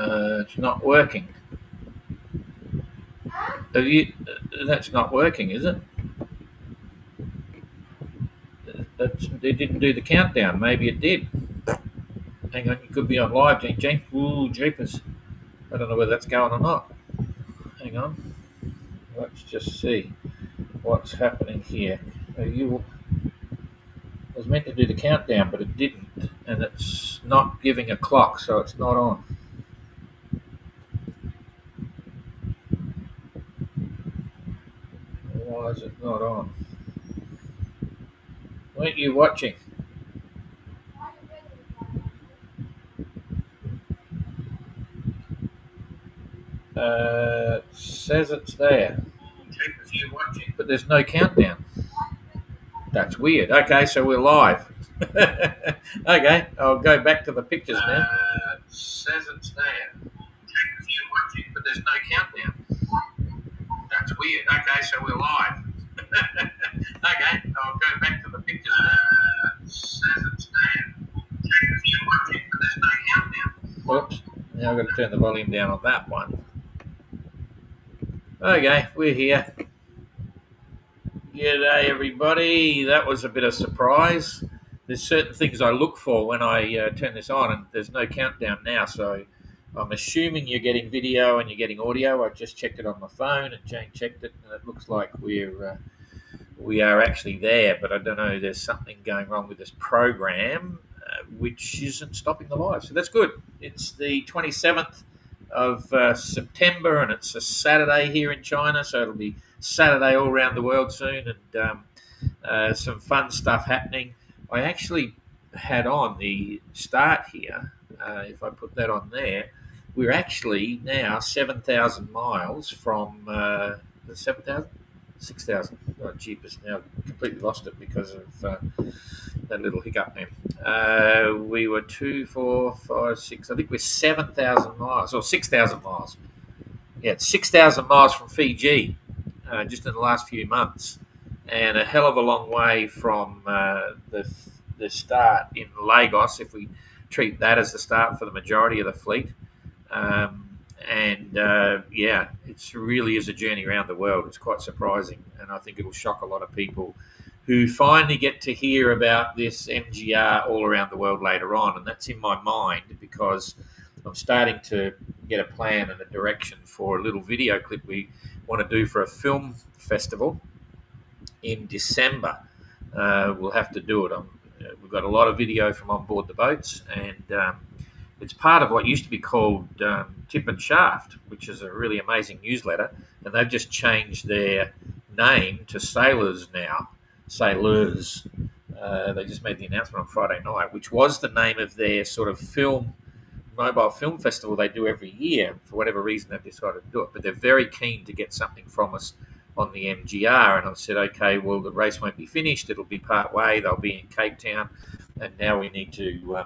It's not working. Have you? That's not working, is it? It didn't do the countdown. Maybe it did. Hang on, you could be on live, James. Ooh, jeepers. I don't know whether that's going or not. Hang on. Let's just see what's happening here. You was meant to do the countdown, but it didn't, and it's not giving a clock, so it's not on. Why is it not on? Weren't you watching? It says it's there, but there's no countdown. That's weird. Okay, so we're live. Okay, I'll go back to the pictures now. It says it's there, but there's no countdown. That's weird. Okay, so we're live. Okay, I'll go back to the pictures now. It says it's there, but there's no countdown. Whoops. Now I've got to turn the volume down on that one. Okay, we're here. G'day, everybody. That was a bit of a surprise. There's certain things I look for when I turn this on, and there's no countdown now, so I'm assuming you're getting video and you're getting audio. I just checked it on my phone, and Jane checked it, and it looks like we are actually there, but I don't know. There's something going wrong with this program, which isn't stopping the live, so that's good. It's the 27th of September, and it's a Saturday here in China, so it'll be Saturday all around the world soon, and some fun stuff happening. I actually had on the start here, if I put that on there, we're actually now 7,000 miles from 7,000? 6,000. Oh, jeepers, now completely lost it because of that little hiccup there. We were 2, 4, 5, 6, I think we're 7,000 miles, or 6,000 miles. Yeah, it's 6,000 miles from Fiji. Just in the last few months, and a hell of a long way from the start in Lagos, if we treat that as the start for the majority of the fleet. Yeah, it really is a journey around the world. It's quite surprising, and I think it'll shock a lot of people who finally get to hear about this MGR all around the world later on, and that's in my mind because I'm starting to get a plan and a direction for a little video clip we want to do for a film festival in December. We'll have to do it. We've got a lot of video from on board the boats, and it's part of what used to be called Tip and Shaft, which is a really amazing newsletter, and they've just changed their name to Sailors now. Sailors. They just made the announcement on Friday night, which was the name of their sort of mobile film festival they do every year. For whatever reason, they've decided to do it, but they're very keen to get something from us on the MGR. And I said, okay, well, the race won't be finished. It'll be part way. They'll be in Cape Town, and now we need to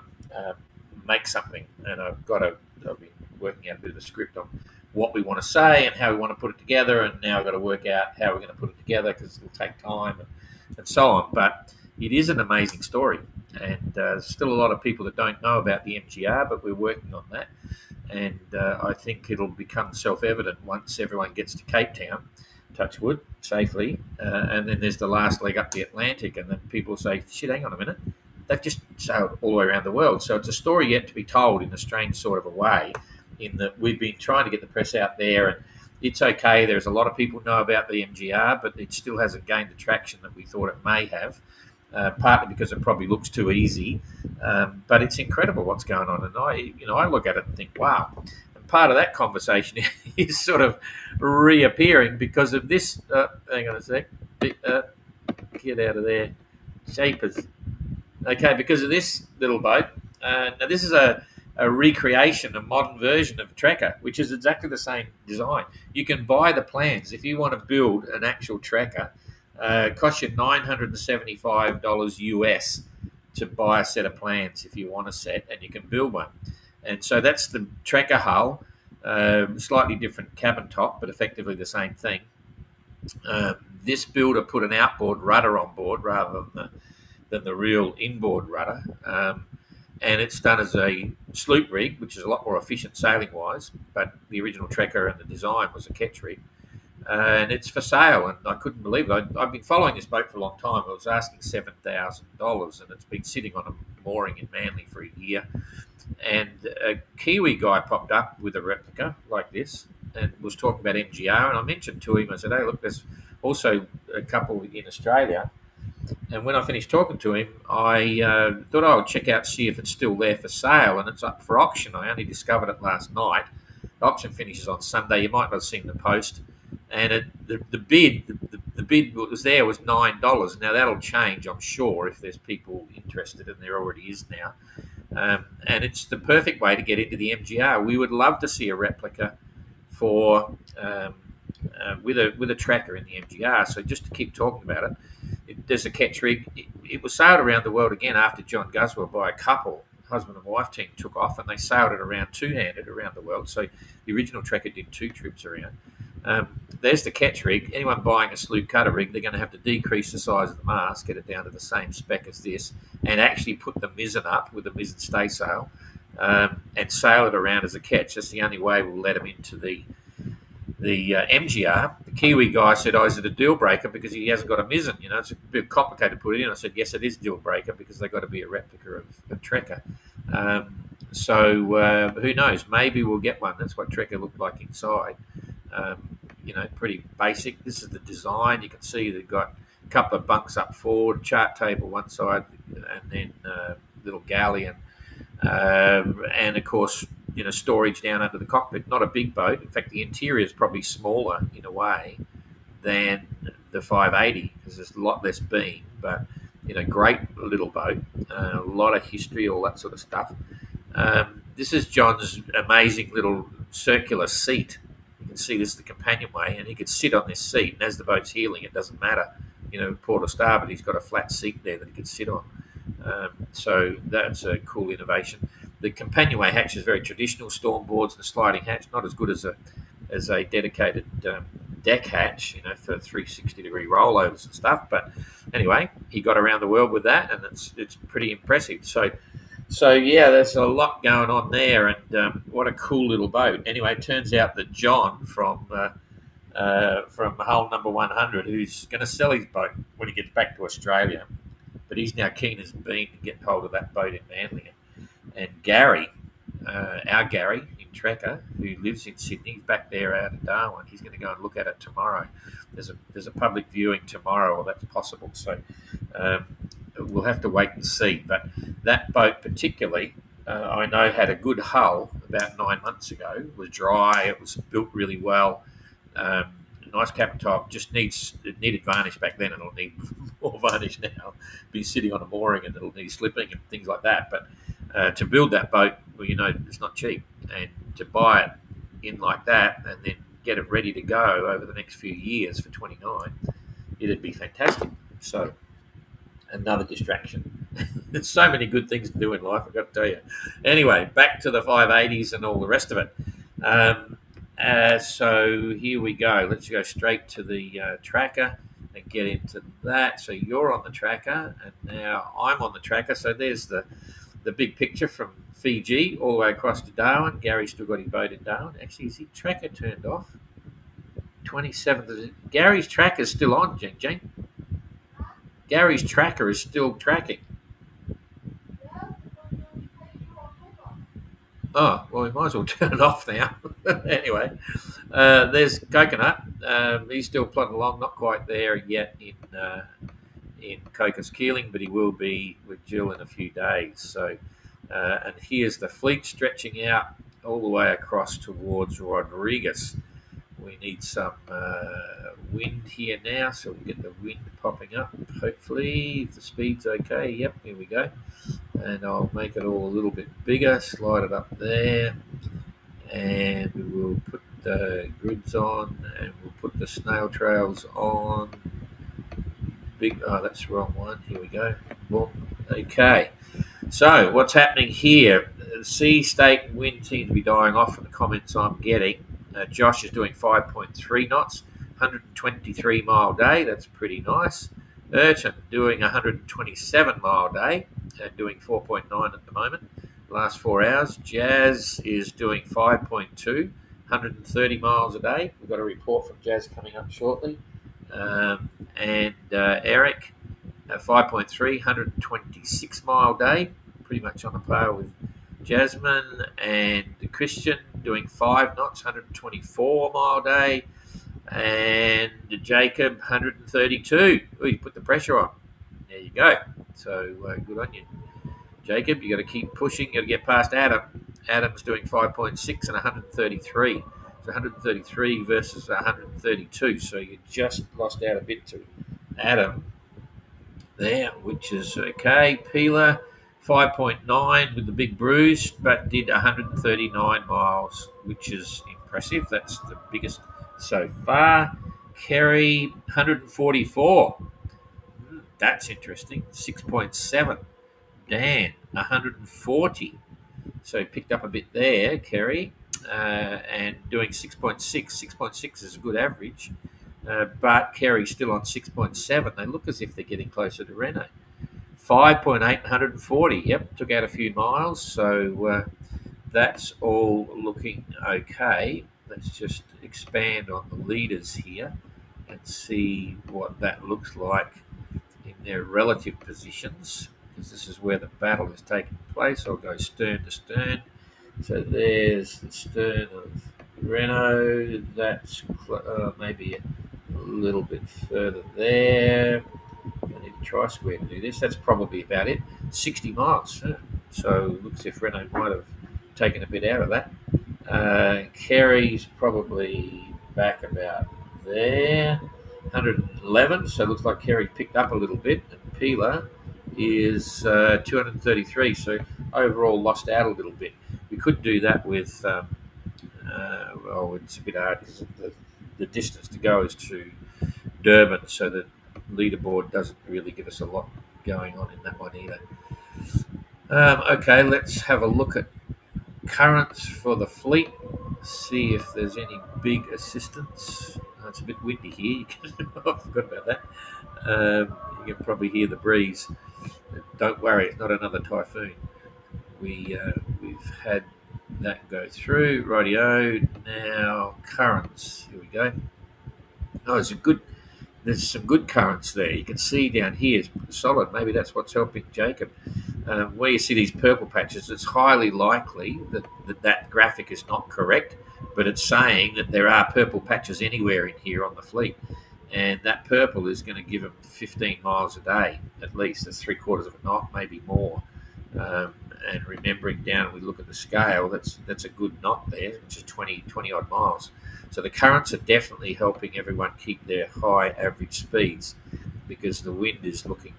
make something. And I've been working out a bit of a script on what we want to say and how we want to put it together. And now I've got to work out how we're going to put it together because it'll take time and so on. But it is an amazing story, and there's still a lot of people that don't know about the MGR, but we're working on that, and I think it'll become self-evident once everyone gets to Cape Town, touch wood, safely, and then there's the last leg up the Atlantic, and then people say, shit, hang on a minute, they've just sailed all the way around the world. So it's a story yet to be told in a strange sort of a way, in that we've been trying to get the press out there, and it's okay, there's a lot of people know about the MGR, but it still hasn't gained the traction that we thought it may have. Partly because it probably looks too easy, but it's incredible what's going on. And I look at it and think, wow. And part of that conversation is sort of reappearing because of this. Hang on a sec. Get out of there. Shapers. Okay, because of this little boat. Now, this is a recreation, a modern version of TREKKA, which is exactly the same design. You can buy the plans. If you want to build an actual TREKKA, it costs you $975 US to buy a set of plans if you want a set, and you can build one. And so that's the TREKKA hull, slightly different cabin top, but effectively the same thing. This builder put an outboard rudder on board rather than the real inboard rudder. and it's done as a sloop rig, which is a lot more efficient sailing wise. But the original Trekker and the design was a ketch rig, and it's for sale. And I couldn't believe it. I've been following this boat for a long time. I was asking $7,000, and it's been sitting on a mooring in Manly for a year. And a Kiwi guy popped up with a replica like this and was talking about MGR. And I mentioned to him, I said, "Hey, look, there's also a couple in Australia." And when I finished talking to him, I thought I would check out, see if it's still there for sale, and it's up for auction. I only discovered it last night. The auction finishes on Sunday. You might not have seen the post. And the bid that was there was $9. Now that'll change, I'm sure, if there's people interested, and there already is now. And it's the perfect way to get into the MGR. We would love to see a replica for with a tracker in the MGR. So just to keep talking about it, there's a ketch rig. It was sailed around the world again after John Guswell by a couple, husband and wife team, took off, and they sailed it around two-handed around the world. So the original Trekker did 2 trips around. There's the ketch rig. Anyone buying a sloop cutter rig, they're going to have to decrease the size of the mast, get it down to the same spec as this, and actually put the mizzen up with the mizzen staysail, and sail it around as a ketch. That's the only way we'll let them into the MGR. The Kiwi guy said, "Oh, is it a deal breaker because he hasn't got a mizzen? You know, it's a bit complicated to put it in." I said, "Yes, it is a deal breaker because they've got to be a replica of Trekker." So who knows? Maybe we'll get one. That's what Trekker looked like inside. Pretty basic. This is the design. You can see they've got a couple of bunks up forward, chart table one side, and then little galley, and of course, storage down under the cockpit. Not a big boat. In fact, the interior is probably smaller in a way than the 580 because there's a lot less beam, but great little boat. A lot of history, all that sort of stuff. This is John's amazing little circular seat. You can see this is the companionway, and he could sit on this seat, and as the boat's heeling, it doesn't matter, port or starboard, he's got a flat seat there that he could sit on. So that's a cool innovation. The companionway hatch is very traditional, storm boards, the sliding hatch, not as good as a dedicated deck hatch, for 360-degree rollovers and stuff. But anyway, he got around the world with that, and it's pretty impressive. So yeah, there's a lot going on there, and what a cool little boat. Anyway, it turns out that John from hull number 100, who's going to sell his boat when he gets back to Australia, but he's now keen as bean to get hold of that boat in Manly. And Gary, our Gary in Trekker, who lives in Sydney, he's back there out of Darwin. He's going to go and look at it tomorrow. There's a public viewing tomorrow, or that's possible. So we'll have to wait and see. But that boat particularly, I know, had a good hull about 9 months ago. It was dry. It was built really well. Nice cap top. It needed varnish back then, and it'll need more varnish now. Be sitting on a mooring, and it'll need slipping and things like that. But to build that boat, well, it's not cheap, and to buy it in like that and then get it ready to go over the next few years for 29, it'd be fantastic. So another distraction. There's so many good things to do in life, I've got to tell you. Anyway, back to the 580s and all the rest of it. So here we go. Let's go straight to the tracker and get into that. So you're on the tracker, and now I'm on the tracker. So there's the big picture from Fiji all the way across to Darwin. Gary's still got his boat in Darwin. Actually, is his tracker turned off? 27th. Gary's tracker's still on, Jing. Gary's tracker is still tracking. Oh, well, we might as well turn it off now. Anyway, there's Coconut. He's still plodding along, not quite there yet in Cocos Keeling, but he will be with Jill in a few days. So, and here's the fleet stretching out all the way across towards Rodriguez. We need some wind here now, so we'll get the wind popping up, hopefully, if the speed's okay. Yep, here we go. And I'll make it all a little bit bigger, slide it up there, and we'll put the grids on, and we'll put the snail trails on. That's the wrong one. Here we go. Boom. Okay. So what's happening here? The sea, state, and wind seem to be dying off from the comments I'm getting. Josh is doing 5.3 knots, 123 mile day. That's pretty nice. Urchin doing 127 mile day, doing 4.9 at the moment. last 4 hours. Jazz is doing 5.2, 130 miles a day. We've got a report from Jazz coming up shortly. And Eric, 5.3, 126 mile day, pretty much on a par with Jasmine. And Christian doing 5 knots, 124 mile day. And Jacob, 132. Oh, you put the pressure on. There you go. So good on you, Jacob. You got to keep pushing. You got to get past Adam. Adam's doing 5.6 and 133. So 133 versus 132. So you just lost out a bit to Adam there, which is okay. Peeler, 5.9 with the big bruise, but did 139 miles, which is impressive. That's the biggest so far. Kerry, 144. That's interesting. 6.7. Dan, 140. So he picked up a bit there, Kerry, and doing 6.6. 6.6 is a good average, but Kerry's still on 6.7. They look as if they're getting closer to Renault. 5.8, 140. Yep, took out a few miles, so that's all looking okay. Let's just expand on the leaders here and see what that looks like in their relative positions, because this is where the battle is taking place. I'll go stern to stern. So there's the stern of Renault. That's maybe a little bit further there. I need a tri-square to do this. That's probably about it. 60 miles. So looks as if Renault might have taken a bit out of that. Kerry's probably back about there. 111, so it looks like Kerry picked up a little bit, and Peeler is 233, so overall lost out a little bit. We could do that with, well, it's a bit hard because the distance to go is to Durban, so the leaderboard doesn't really give us a lot going on in that one either. Okay, let's have a look at currents for the fleet, see if there's any big assistance. It's a bit windy here. I forgot about that. You can probably hear the breeze. Don't worry, it's not another typhoon. We've had that go through. Rightio. Now currents. Here we go. Oh, there's some good currents there. You can see down here is solid. Maybe that's what's helping Jacob. Where you see these purple patches, it's highly likely that graphic is not correct, but it's saying that there are purple patches anywhere in here on the fleet, and that purple is going to give them 15 miles a day at least. That's 3/4 of a knot, maybe more. And remembering down, we look at the scale, that's a good knot there, which is 20 odd miles. So the currents are definitely helping everyone keep their high average speeds, because the wind is looking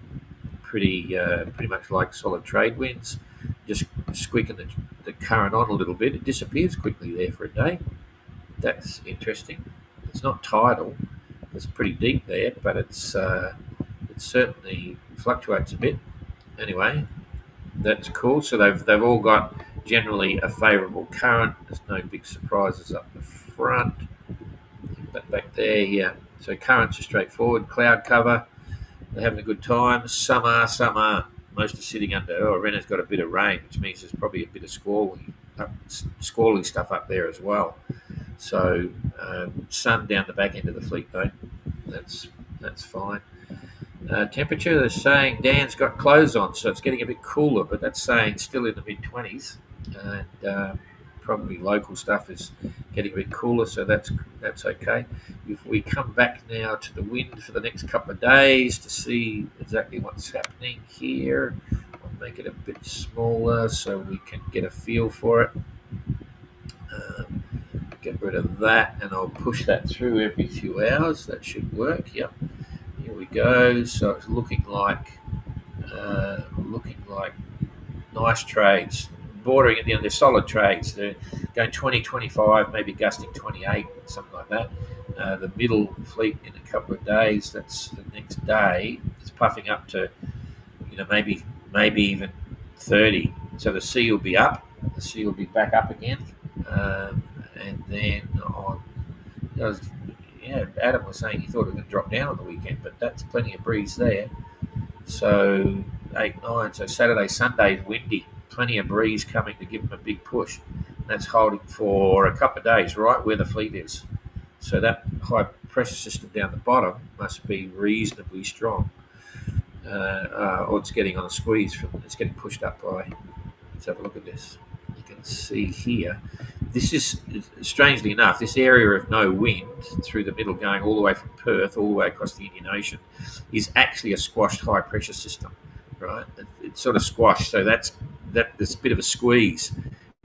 pretty much like solid trade winds, just squeaking the current on a little bit. It disappears quickly there for a day. That's interesting. It's not tidal. It's pretty deep there, but it certainly fluctuates a bit. Anyway, that's cool. So they've all got generally a favourable current. There's no big surprises up the front. That back there, yeah. So currents are straightforward. Cloud cover. They're having a good time. Some are, some aren't. Most are sitting under. Oh, Renault's got a bit of rain, which means there's probably a bit of squally stuff up there as well. So sun down the back end of the fleet though. That's fine. Temperature, they're saying Dan's got clothes on, so it's getting a bit cooler, but that's saying still in the mid-20s, and probably local stuff is getting a bit cooler, so that's okay. If we come back now to the wind for the next couple of days to see exactly what's happening here, I'll make it a bit smaller so we can get a feel for it. Get rid of that, and I'll push that through every few hours. That should work. Yep. Here we go. So it's looking like nice trades, bordering at the end. They're solid trades. They're going 20, 25, maybe gusting 28, something like that. The middle fleet in a couple of days. That's the next day. It's puffing up to, maybe even 30. So the sea will be up. The sea will be back up again. And then Adam was saying he thought it was going to drop down on the weekend, but that's plenty of breeze there. So 8, 9. So Saturday, Sunday is windy. plenty of breeze coming to give them a big push. And that's holding for a couple of days, right where the fleet is. So that high pressure system down the bottom must be reasonably strong. Or it's getting on a squeeze it's getting pushed up by. Let's have a look at this. You can see here. This is, strangely enough, this area of no wind through the middle, going all the way from Perth all the way across the Indian Ocean, is actually a squashed high pressure system, right? It's sort of squashed, so there's a bit of a squeeze,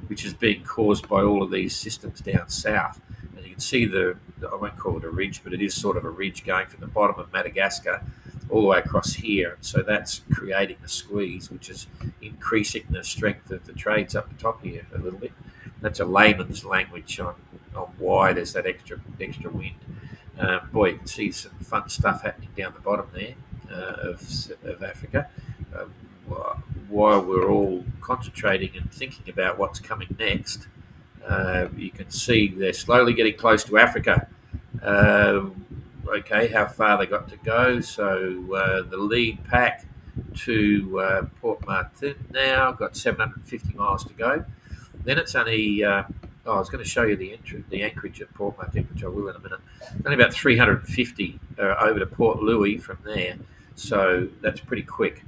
which is being caused by all of these systems down south. And you can see I won't call it a ridge, but it is sort of a ridge going from the bottom of Madagascar all the way across here. So that's creating a squeeze, which is increasing the strength of the trades up the top here a little bit. That's a layman's language on why there's that extra wind. Boy, you can see some fun stuff happening down the bottom there of Africa. While we're all concentrating and thinking about what's coming next, you can see they're slowly getting close to Africa. Okay, how far they got to go. So the lead pack to Port Martin now got 750 miles to go. Then it's only, I was going to show you the anchorage at Port Martin, which I will in a minute. Only about 350 over to Port Louis from there. So that's pretty quick.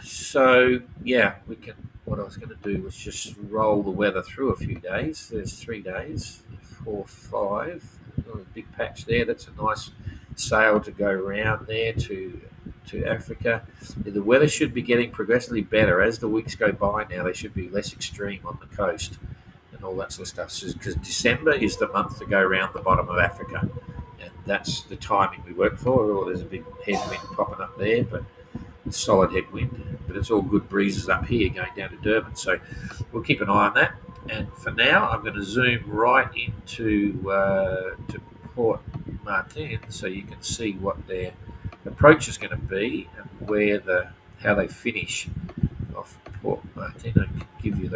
So yeah, we can. What I was going to do was just roll the weather through a few days. There's 3 days, 4, 5. A big patch there. That's a nice sail to go around there to Africa. The weather should be getting progressively better as the weeks go by. Now they should be less extreme on the coast and all that sort of stuff. Because December is the month to go around the bottom of Africa, and that's the timing we work for. Oh, there's a big headwind popping up there, but it's solid headwind. But it's all good breezes up here going down to Durban. So we'll keep an eye on that. And for now, I'm going to zoom right into to Port Martin so you can see what their approach is going to be and how they finish off Port Martin. I can give you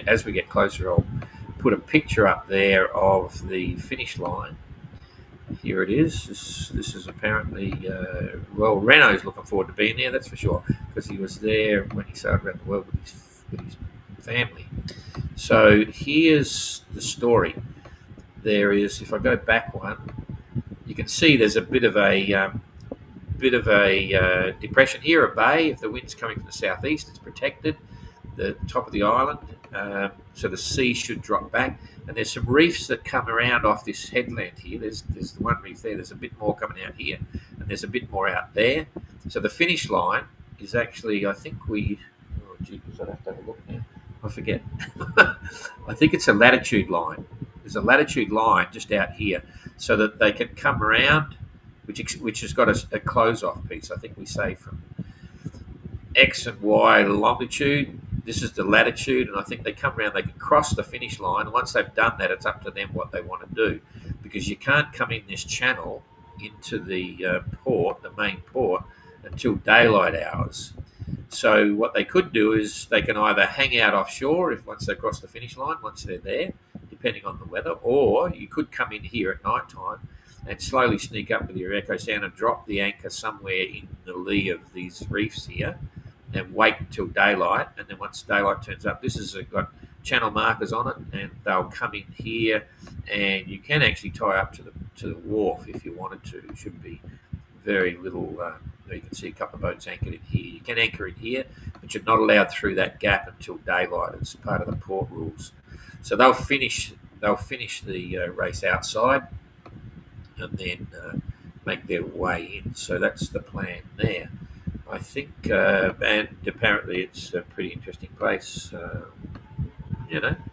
as we get closer, I'll put a picture up there of the finish line. Here it is. This is apparently, Renault's looking forward to being there, that's for sure, because he was there when he sailed around the world with his family. So here's the story. There is, if I go back one, you can see there's a bit of a depression here, a bay. If the wind's coming from the southeast, it's protected. The top of the island, so the sea should drop back. And there's some reefs that come around off this headland here. There's the one reef there. There's a bit more coming out here, and there's a bit more out there. So the finish line is actually, I think I'd have to have a look now. I forget. I think it's a latitude line. There's a latitude line just out here, so that they can come around, which has got a close-off piece. I think we say from X and Y longitude. This is the latitude, and I think they come around. They can cross the finish line. And once they've done that, it's up to them what they want to do, because you can't come in this channel into the main port, until daylight hours. So what they could do is they can either hang out offshore once they cross the finish line, once they're there, depending on the weather, or you could come in here at night time and slowly sneak up with your echo sound and drop the anchor somewhere in the lee of these reefs here and wait until daylight. And then once daylight turns up, this has got channel markers on it, and they'll come in here, and you can actually tie up to the wharf if you wanted to. It should be very little. You can see a couple of boats anchored in here. You can anchor in here, but you're not allowed through that gap until daylight. It's part of the port rules. So they'll finish the race outside, and then make their way in. So that's the plan there, I think. And apparently it's a pretty interesting place.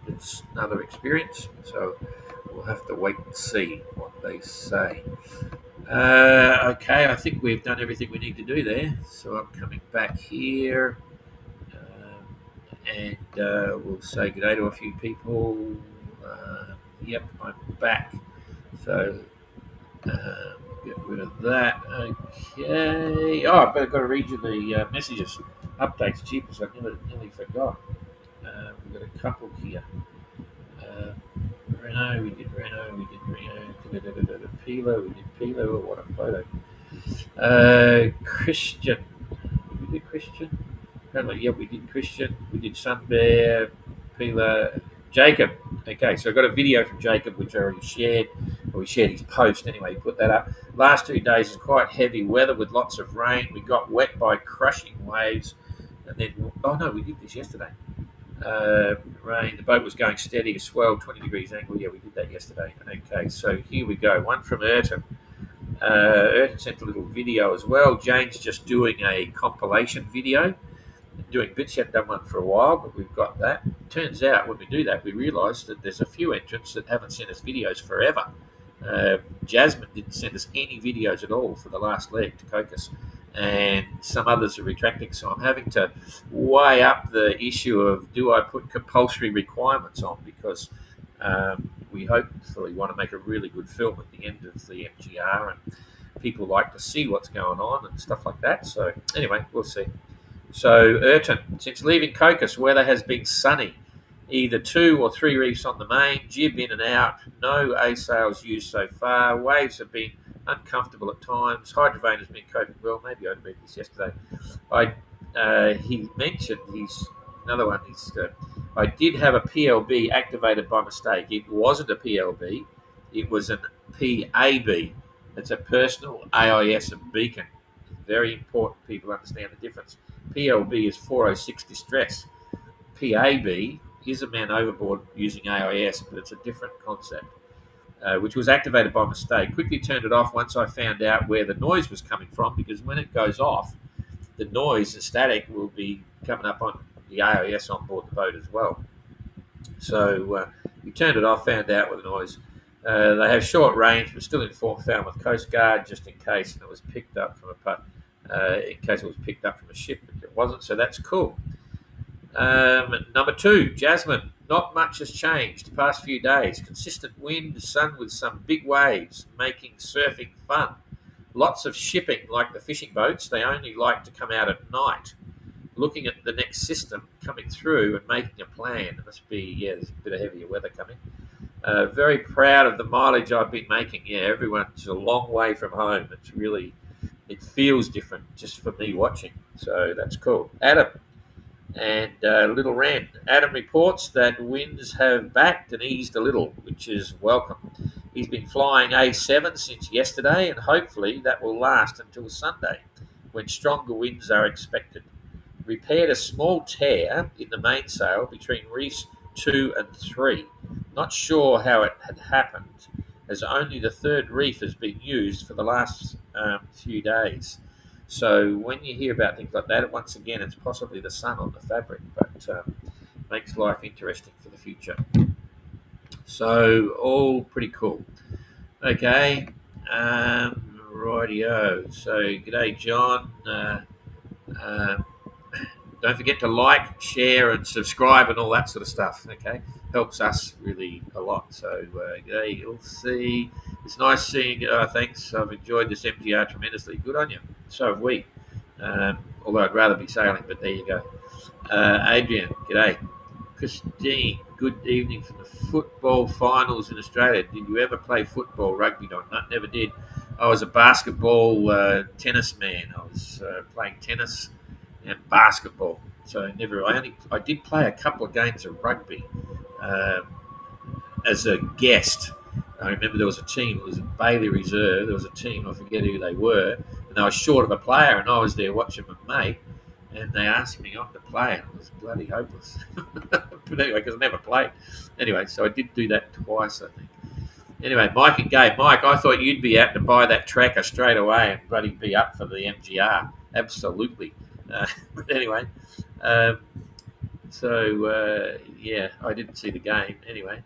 It's another experience. So we'll have to wait and see what they say. Okay, I think we've done everything we need to do there. So I'm coming back here, and we'll say good day to a few people. Yep, I'm back. So get rid of that. Okay. Oh, I better got to read you the messages, updates. Jeepers, I nearly forgot. We've got a couple here. Renault, we did Renault. Pilo, we did Pilo. What a photo. Christian. Did we do Christian? Apparently, yeah, we did Christian, we did Sun Bear, Pila, Jacob. Okay, so I got a video from Jacob, which I already shared. Or we shared his post anyway. He put that up. Last 2 days is quite heavy weather with lots of rain. We got wet by crushing waves, and then we did this yesterday. Rain. The boat was going steady, a swell, 20 degrees angle. Yeah, we did that yesterday. Okay, so here we go. One from Erton. Erton sent a little video as well. Jane's just doing a compilation video, doing bits. She hadn't done one for a while, but we've got that. Turns out when we do that, we realise that there's a few entrants that haven't sent us videos forever. Jasmine didn't send us any videos at all for the last leg to Cocos, and some others are retracting. So I'm having to weigh up the issue of, do I put compulsory requirements on, because we hopefully want to make a really good film at the end of the MGR, and people like to see what's going on and stuff like that. So anyway, we'll see. So Erton, since leaving Cocos, weather has been sunny. Either 2 or 3 reefs on the main, jib in and out, no A sails used so far. Waves have been uncomfortable at times. Hydrovane has been coping well. Maybe I read this yesterday. He mentioned another one. I did have a PLB activated by mistake. It wasn't a PLB. It was an PAB. It's a personal AIS and beacon. It's very important people understand the difference. PLB is 406 distress. PAB is a man overboard using AIS, but it's a different concept, which was activated by mistake. Quickly turned it off once I found out where the noise was coming from, because when it goes off, the noise, the static, will be coming up on the AIS on board the boat as well. So we turned it off, found out with the noise. They have short range, but still in Falmouth Coast Guard, just in case it was picked up from a ship, but it wasn't. So that's cool. Number 2, Jasmine. Not much has changed the past few days. Consistent wind, sun with some big waves, making surfing fun. Lots of shipping, like the fishing boats. They only like to come out at night. Looking at the next system coming through and making a plan. It must be, there's a bit of heavier weather coming. Very proud of the mileage I've been making. Yeah, everyone's a long way from home. It feels different just for me watching. So that's cool. Adam and Little Ren. Adam reports that winds have backed and eased a little, which is welcome. He's been flying A7 since yesterday, and hopefully that will last until Sunday, when stronger winds are expected. Repaired a small tear in the mainsail between reefs 2 and 3. Not sure how it had happened, as only the 3rd reef has been used for the last few days. So when you hear about things like that, once again, it's possibly the sun on the fabric, but makes life interesting for the future. So all pretty cool. Okay, rightio. So g'day, John. Don't forget to like, share, and subscribe and all that sort of stuff. Okay, helps us really a lot. So g'day, you'll see. It's nice seeing. Thanks. I've enjoyed this MGR tremendously. Good on you. So have we. Although I'd rather be sailing, but there you go. Adrian, g'day. Christine, good evening from the football finals in Australia. Did you ever play football, rugby? No, never did. I was a basketball tennis man. I was playing tennis and basketball. So I did play a couple of games of rugby as a guest. I remember there was a team, it was a Bailey Reserve, there was a team, I forget who they were, and they were short of a player, and I was there watching my mate, and they asked me on to play, and it was bloody hopeless. But anyway, because I never played. Anyway, so I did do that twice, I think. Anyway, Mike and Gabe. Mike, I thought you'd be out to buy that TREKKA straight away and bloody be up for the MGR. Absolutely. But anyway, I didn't see the game. Anyway,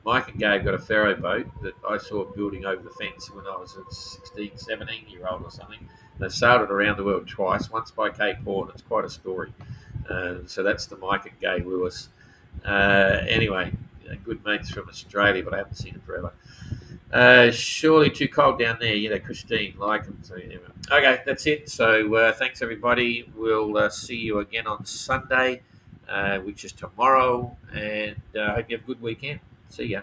Mike and Gabe got a ferro boat that I saw building over the fence when I was a 16, 17-year-old or something. They've sailed it around the world twice, once by Cape Horn. It's quite a story. So that's the Mike and Gay Lewis. Anyway, good mates from Australia, but I haven't seen them forever. Surely too cold down there. Christine, like them. So, anyway. Okay, that's it. So thanks, everybody. We'll see you again on Sunday, which is tomorrow. And I hope you have a good weekend. See ya.